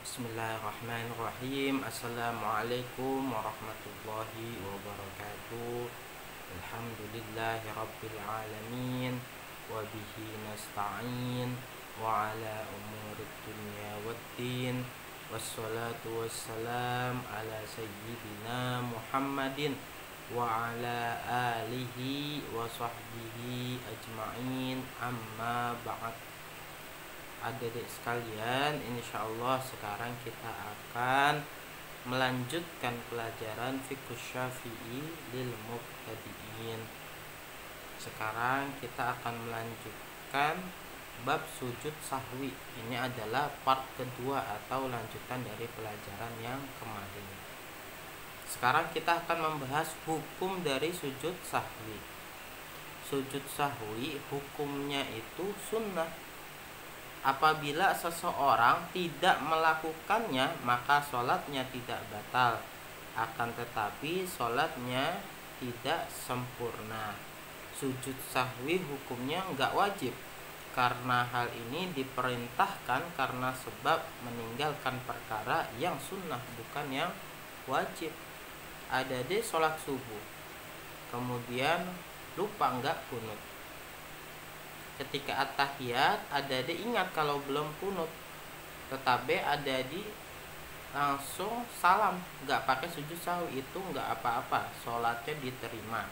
Bismillahirrahmanirrahim. Assalamualaikum warahmatullahi wabarakatuh. Alhamdulillahi rabbil alamin. Wabihi nasta'in. Wa ala umurid dunya waddin. Wassalatu wassalam ala sayyidina Muhammadin wa ala alihi wa sahbihi ajma'in. Amma ba'd. Adik-adik sekalian, insyaallah sekarang kita akan melanjutkan pelajaran Fiqh Syafi'i lil Mubtadi'in. Sekarang kita akan melanjutkan bab sujud sahwi. Ini adalah part kedua atau lanjutan dari pelajaran yang kemarin. Sekarang kita akan membahas hukum dari sujud sahwi. Sujud sahwi hukumnya itu sunnah. Apabila seseorang tidak melakukannya, maka sholatnya tidak batal. Akan tetapi sholatnya tidak sempurna. Sujud sahwi hukumnya enggak wajib, karena hal ini diperintahkan karena sebab meninggalkan perkara yang sunnah, bukan yang wajib. Ada di sholat subuh, kemudian lupa enggak kunut. Ketika at-tahiyat ada diingat kalau belum kunut, tetapi ada di langsung salam, nggak pakai sujud sahwi, itu nggak apa-apa, sholatnya diterima,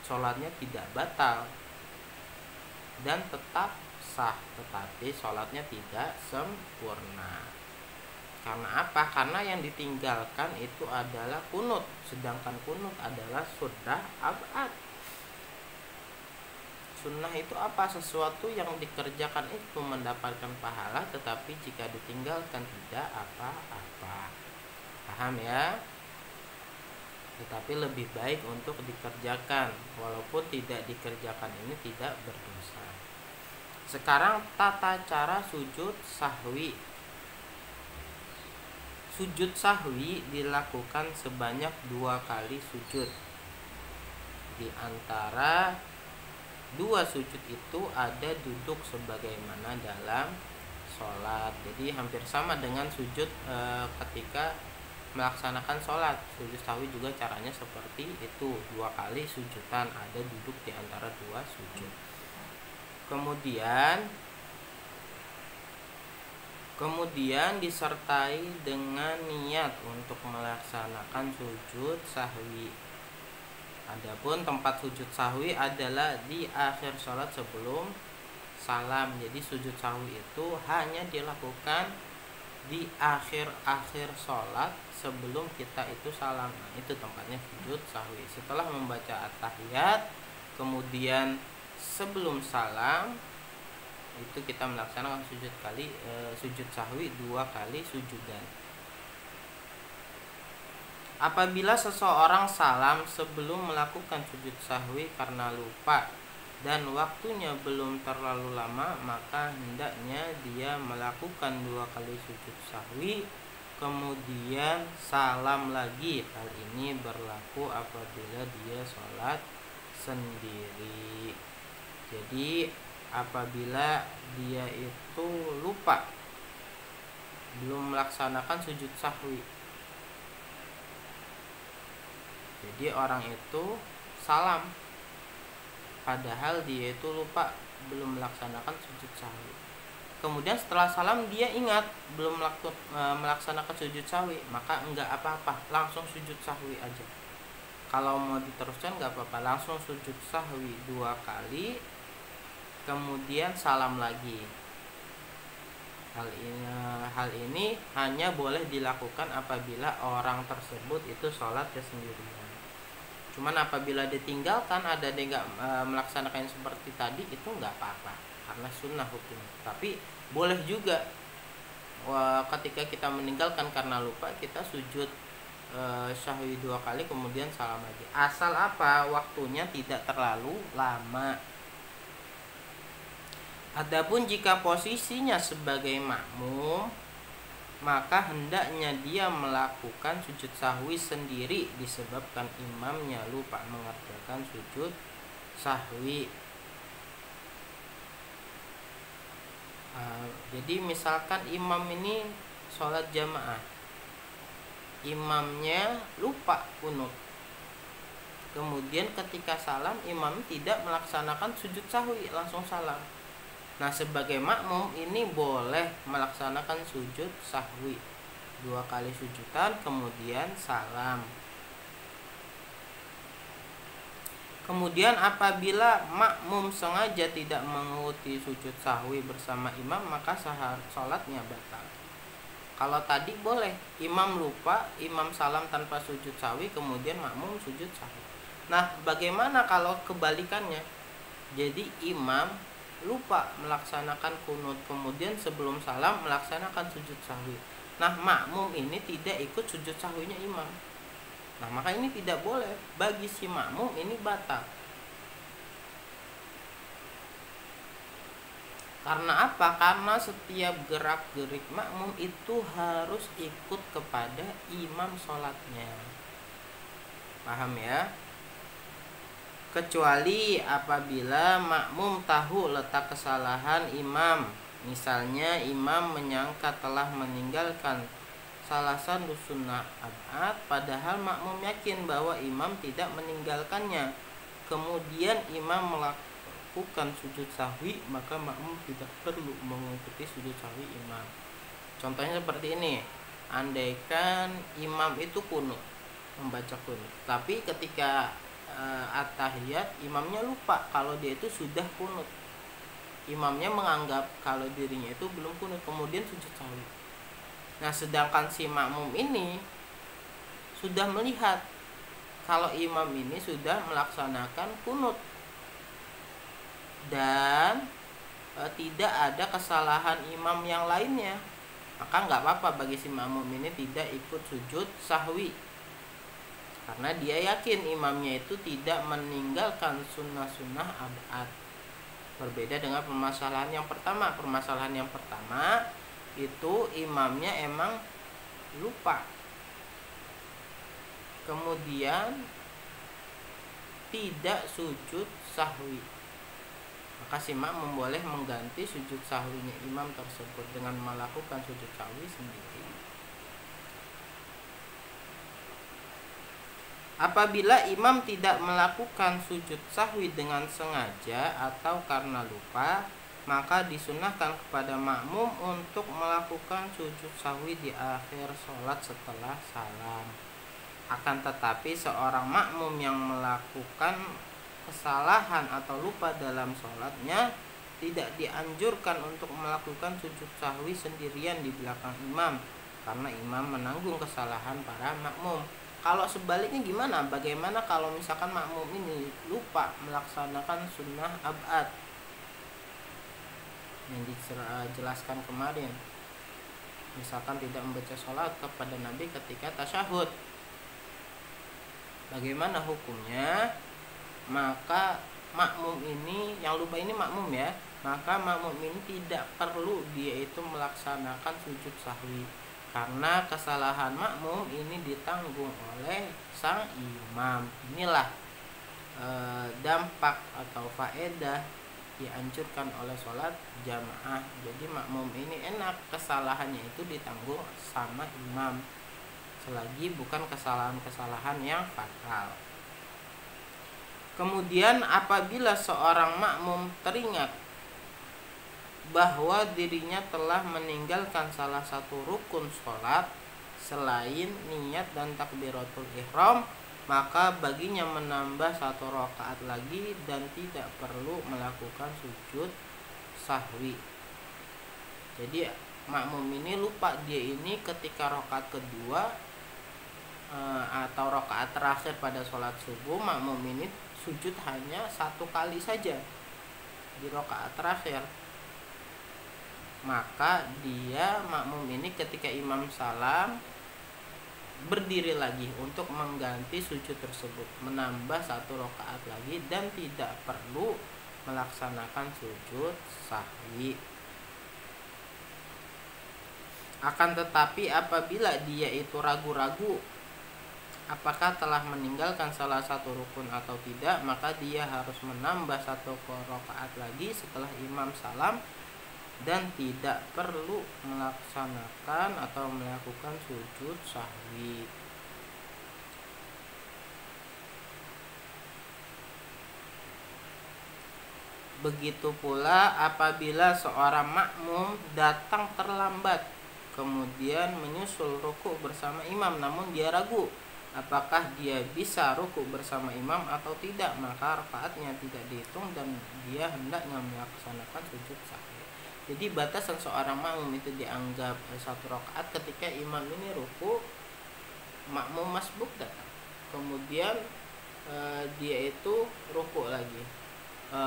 sholatnya tidak batal dan tetap sah, tetapi sholatnya tidak sempurna. Karena apa? Karena yang ditinggalkan itu adalah kunut, sedangkan kunut adalah sunnah abad. Sunnah itu apa? Sesuatu yang dikerjakan itu mendapatkan pahala, tetapi jika ditinggalkan tidak apa-apa. Paham ya? Tetapi lebih baik untuk dikerjakan, walaupun tidak dikerjakan ini tidak berdosa. Sekarang tata cara sujud sahwi. Sujud sahwi dilakukan sebanyak 2 kali sujud. Di antara 2 sujud itu ada duduk sebagaimana dalam sholat. Jadi hampir sama dengan sujud ketika melaksanakan sholat. Sujud sahwi juga caranya seperti itu, 2 kali sujudan, ada duduk di antara 2 sujud. Kemudian disertai dengan niat untuk melaksanakan sujud sahwi. Adapun tempat sujud sahwi adalah di akhir sholat sebelum salam. Jadi sujud sahwi itu hanya dilakukan di akhir-akhir sholat sebelum kita itu salam. Nah, itu tempatnya sujud sahwi. Setelah membaca at-tahiyat, kemudian sebelum salam, itu kita melaksanakan sujud sahwi 2 kali sujudan. Apabila seseorang salam sebelum melakukan sujud sahwi karena lupa dan waktunya belum terlalu lama, maka hendaknya dia melakukan 2 kali sujud sahwi kemudian salam lagi. Hal ini berlaku apabila dia sholat sendiri. Jadi apabila dia itu lupa belum melaksanakan sujud sahwi, jadi orang itu salam padahal dia itu lupa belum melaksanakan sujud sahwi. Kemudian setelah salam dia ingat belum melaksanakan sujud sahwi, maka enggak apa-apa, langsung sujud sahwi aja. Kalau mau diteruskan enggak apa-apa, langsung sujud sahwi 2 kali kemudian salam lagi. Hal ini hanya boleh dilakukan apabila orang tersebut itu sholatnya sendirian. Cuman apabila ditinggalkan, ada dia nggak melaksanakan seperti tadi, itu nggak apa-apa karena sunnah hukum. Tapi boleh juga ketika kita meninggalkan karena lupa, kita sujud sahwi 2 kali kemudian salam lagi. Asal apa? Waktunya tidak terlalu lama. Adapun jika posisinya sebagai makmum, maka hendaknya dia melakukan sujud sahwi sendiri disebabkan imamnya lupa mengerjakan sujud sahwi. Jadi misalkan imam ini sholat jamaah, imamnya lupa kunut, kemudian ketika salam imam tidak melaksanakan sujud sahwi, langsung salam. Nah, sebagai makmum ini boleh melaksanakan sujud sahwi 2 kali sujudan kemudian salam. Kemudian apabila makmum sengaja tidak mengikuti sujud sahwi bersama imam, maka sholatnya batal. Kalau tadi boleh, imam lupa, imam salam tanpa sujud sahwi, kemudian makmum sujud sahwi. Nah, bagaimana kalau kebalikannya? Jadi imam lupa melaksanakan kunut, kemudian sebelum salam melaksanakan sujud sahwi. Nah, makmum ini tidak ikut sujud sahwinya imam. Nah, maka ini tidak boleh, bagi si makmum ini batal. Karena apa? Karena setiap gerak-gerik makmum itu harus ikut kepada imam sholatnya. Paham ya? Kecuali apabila makmum tahu letak kesalahan imam. Misalnya imam menyangka telah meninggalkan salah satu sunnah ab'ad, padahal makmum yakin bahwa imam tidak meninggalkannya. Kemudian imam melakukan sujud sahwi, maka makmum tidak perlu mengikuti sujud sahwi imam. Contohnya seperti ini. Andaikan imam itu kunut, membaca kunut, tapi ketika at-tahiyat imamnya lupa kalau dia itu sudah kunut. Imamnya menganggap kalau dirinya itu belum kunut, kemudian sujud sahwi. Nah, sedangkan si makmum ini sudah melihat kalau imam ini sudah melaksanakan kunut dan tidak ada kesalahan imam yang lainnya, maka nggak apa-apa bagi si makmum ini tidak ikut sujud sahwi, karena dia yakin imamnya itu tidak meninggalkan sunnah-sunnah ab'ad. Berbeda dengan permasalahan yang pertama. Permasalahan yang pertama itu imamnya emang lupa, kemudian tidak sujud sahwi, maka si makmum boleh mengganti sujud sahwinya imam tersebut dengan melakukan sujud sahwi sendiri. Apabila imam tidak melakukan sujud sahwi dengan sengaja atau karena lupa, maka disunahkan kepada makmum untuk melakukan sujud sahwi di akhir sholat setelah salam. Akan tetapi seorang makmum yang melakukan kesalahan atau lupa dalam sholatnya tidak dianjurkan untuk melakukan sujud sahwi sendirian di belakang imam, karena imam menanggung kesalahan para makmum. Kalau sebaliknya gimana? Bagaimana kalau misalkan makmum ini lupa melaksanakan sunnah ab'ad yang dijelaskan kemarin, misalkan tidak membaca sholat kepada Nabi ketika tasyahud, bagaimana hukumnya? Maka makmum ini, yang lupa ini makmum ya, maka makmum ini tidak perlu dia itu melaksanakan sujud sahwi, karena kesalahan makmum ini ditanggung oleh sang imam. Inilah dampak atau faedah dianjurkan oleh sholat jamaah. Jadi makmum ini enak, kesalahannya itu ditanggung sama imam, selagi bukan kesalahan-kesalahan yang fatal. Kemudian apabila seorang makmum teringat bahwa dirinya telah meninggalkan salah satu rukun sholat selain niat dan takbiratul ihram, maka baginya menambah 1 rakaat lagi dan tidak perlu melakukan sujud sahwi. Jadi makmum ini lupa, dia ini ketika rakaat kedua atau rakaat terakhir pada sholat subuh, makmum ini sujud hanya 1 kali saja di rakaat terakhir. Maka dia makmum ini ketika imam salam berdiri lagi untuk mengganti sujud tersebut, menambah 1 rakaat lagi dan tidak perlu melaksanakan sujud sahwi. Akan tetapi apabila dia itu ragu-ragu apakah telah meninggalkan salah satu rukun atau tidak, maka dia harus menambah 1 rakaat lagi setelah imam salam dan tidak perlu melaksanakan atau melakukan sujud sahwi. Begitu pula apabila seorang makmum datang terlambat kemudian menyusul rukuk bersama imam, namun dia ragu apakah dia bisa rukuk bersama imam atau tidak, maka rakaatnya tidak dihitung dan dia hendaknya melaksanakan sujud sahwi. Jadi batasan seorang makmum itu dianggap satu rakaat ketika imam ini rukuk, makmum masbuk datang, kemudian dia itu rukuk lagi,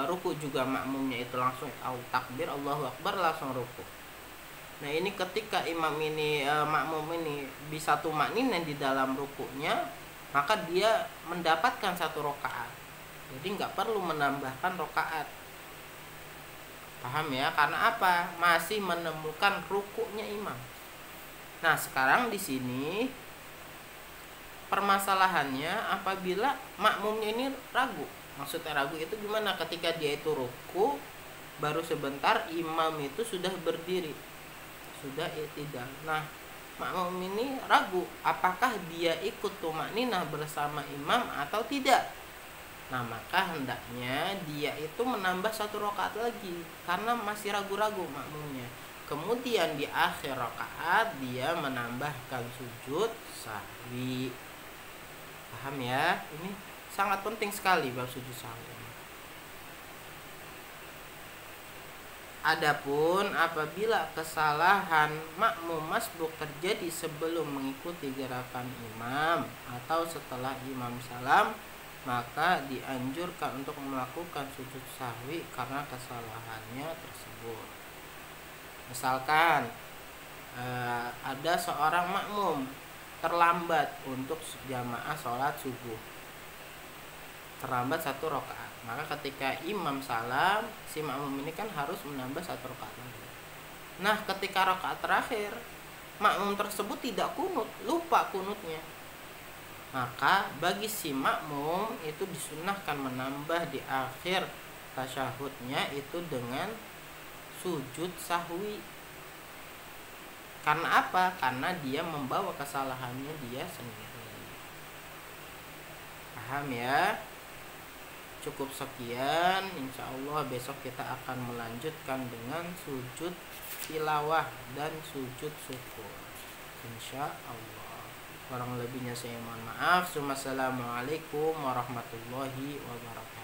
rukuk juga makmumnya itu langsung takbir Allahu Akbar langsung rukuk. Nah ini ketika imam ini makmum ini bisa tumakninah di dalam rukuknya, maka dia mendapatkan satu rakaat. Jadi nggak perlu menambahkan rakaat. Paham ya? Karena apa? Masih menemukan rukuknya imam. Nah sekarang di sini permasalahannya apabila makmumnya ini ragu. Maksudnya ragu itu gimana? Ketika dia itu ruku, baru sebentar imam itu sudah berdiri, sudah i'tidal. Nah makmum ini ragu apakah dia ikut tumakninah bersama imam atau tidak. Nah maka hendaknya dia itu menambah satu rakaat lagi karena masih ragu-ragu makmumnya. Kemudian di akhir rakaat dia menambahkan sujud sahwi. Paham ya? Ini sangat penting sekali bab sujud sahwi. Adapun apabila kesalahan makmum masbuk terjadi sebelum mengikuti gerakan imam atau setelah imam salam, maka dianjurkan untuk melakukan sujud sahwi karena kesalahannya tersebut. Misalkan ada seorang makmum terlambat untuk jamaah sholat subuh, terlambat satu rakaat, maka ketika imam salam, si makmum ini kan harus menambah satu rakaat lagi. Nah ketika rakaat terakhir makmum tersebut tidak kunut, lupa kunutnya, maka bagi si makmum itu disunahkan menambah di akhir tasyahudnya itu dengan sujud sahwi. Karena apa? Karena dia membawa kesalahannya dia sendiri. Paham ya? Cukup sekian, insya Allah besok kita akan melanjutkan dengan sujud tilawah dan sujud syukur, insya Allah. Kurang lebihnya saya mohon maaf. Wassalamualaikum warahmatullahi wabarakatuh.